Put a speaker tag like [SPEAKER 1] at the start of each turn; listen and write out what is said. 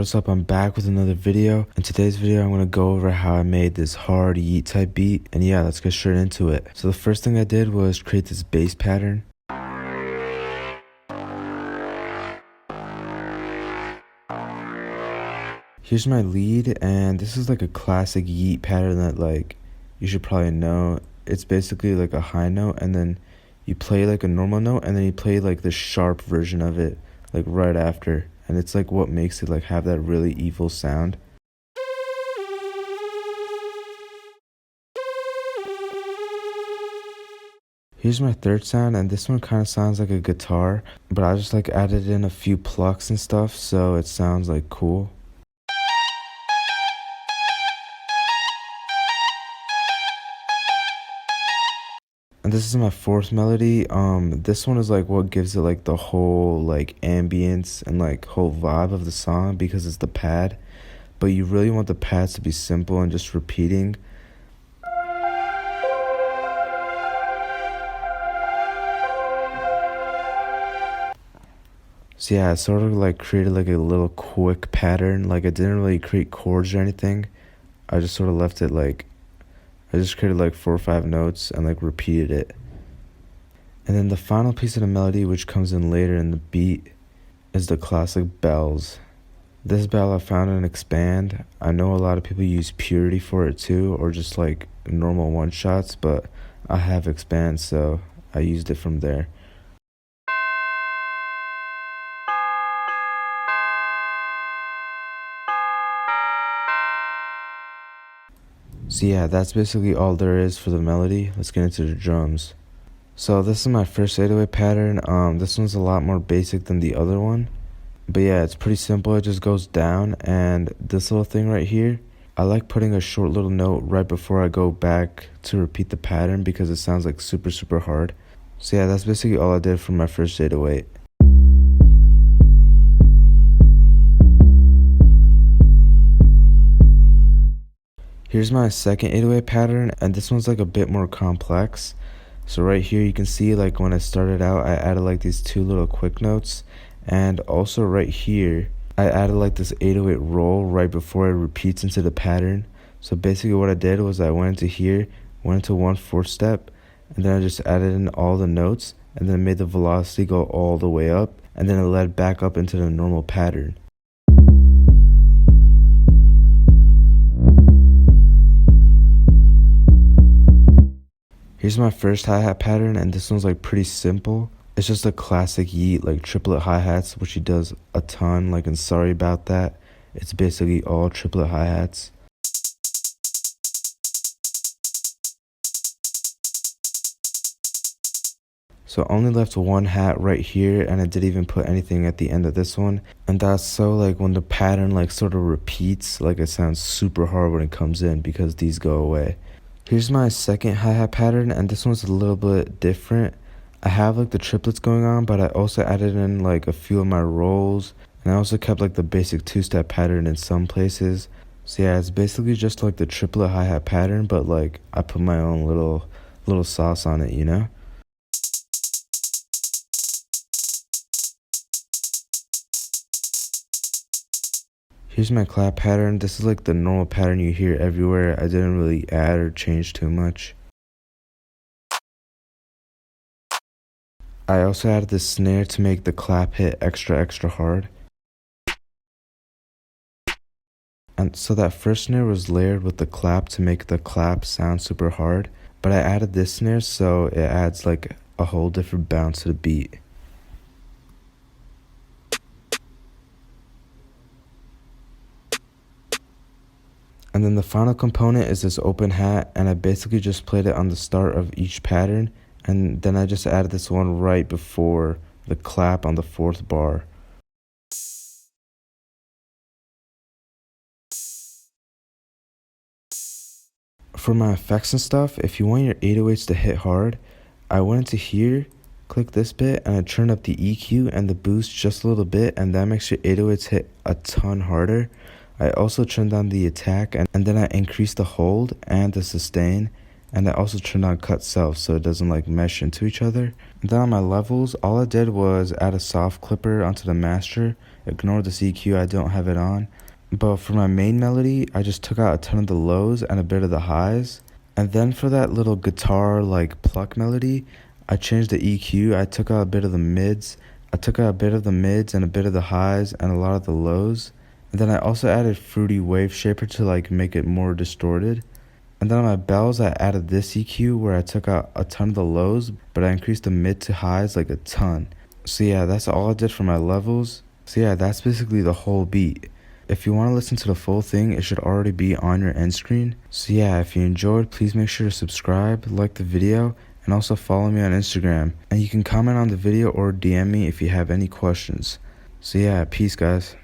[SPEAKER 1] what's up? I'm back with another video. In today's video, I'm going to go over how I made this hard yeet type beat. And yeah, let's get straight into it. So the first thing I did was create this bass pattern. Here's my lead, and this is like a classic yeet pattern that like you should probably know. It's basically like a high note, and then you play like a normal note, and then you play like the sharp version of it like right after. And it's like what makes it like have that really evil sound. Here's my third sound, and this one kind of sounds like a guitar, but I just like added in a few plucks and stuff so it sounds like cool. And this is my fourth melody. This one is like what gives it like the whole like ambience and like whole vibe of the song because it's the pad. But you really want the pads to be simple and just repeating. So yeah, I sort of like created like a little quick pattern. Like I didn't really create chords or anything. I just sort of left it like I just created like 4 or 5 notes and like repeated it. And then the final piece of the melody, which comes in later in the beat, is the classic BELLZ. This bell I found in Expand. I know a lot of people use Purity for it too, or just like normal one shots, but I have Expand, so I used it from there. So yeah, that's basically all there is for the melody. Let's get into the drums. So this is my first 808 pattern. This one's a lot more basic than the other one. But yeah, it's pretty simple. It just goes down, and this little thing right here, I like putting a short little note right before I go back to repeat the pattern because it sounds like super hard. So yeah, that's basically all I did for my first 808. Here's my second 808 pattern, and this one's like a bit more complex. So right here you can see like when I started out I added like these 2 little quick notes, and also right here I added like this 808 roll right before it repeats into the pattern. So basically what I did was I went into here, went into 1/4 step, and then I just added in all the notes and then made the velocity go all the way up, and then it led back up into the normal pattern. Here's my first hi-hat pattern, and this one's like pretty simple. It's just a classic yeet, like triplet hi-hats, which he does a ton, like, and sorry about that. It's basically all triplet hi-hats. So I only left 1 hat right here, and I didn't even put anything at the end of this one. And that's so like when the pattern like sort of repeats, like it sounds super hard when it comes in because these go away. Here's my second hi-hat pattern, and this one's a little bit different. I have like the triplets going on, but I also added in like a few of my rolls, and I also kept like the basic 2-step pattern in some places. So yeah, it's basically just like the triplet hi-hat pattern, but like I put my own little sauce on it, you know? Here's my clap pattern. This is like the normal pattern you hear everywhere. I didn't really add or change too much. I also added the snare to make the clap hit extra hard. And so that first snare was layered with the clap to make the clap sound super hard. But I added this snare so it adds like a whole different bounce to the beat. And then the final component is this open hat, and I basically just played it on the start of each pattern, and then I just added this one right before the clap on the 4th bar. For my effects and stuff, if you want your 808s to hit hard, I went into here, click this bit, and I turned up the EQ and the boost just a little bit, and that makes your 808s hit a ton harder. I also turned on the attack, and then I increased the hold and the sustain, and I also turned on cut self so it doesn't like mesh into each other. And then on my levels, all I did was add a soft clipper onto the master, ignore the EQ, I don't have it on, But for my main melody, I just took out a ton of the lows and a bit of the highs. And then for that little guitar like pluck melody, I changed the EQ. I took out a bit of the mids. I took out a bit of the mids and a bit of the highs and a lot of the lows. And then I also added Fruity Wave Shaper to like make it more distorted. And then on my bells, I added this EQ where I took out a ton of the lows, but I increased the mid to highs like a ton. So yeah, that's all I did for my levels. So yeah, that's basically the whole beat. If you want to listen to the full thing, it should already be on your end screen. So yeah, if you enjoyed, please make sure to subscribe, like the video, and also follow me on Instagram. And you can comment on the video or DM me if you have any questions. So yeah, peace guys.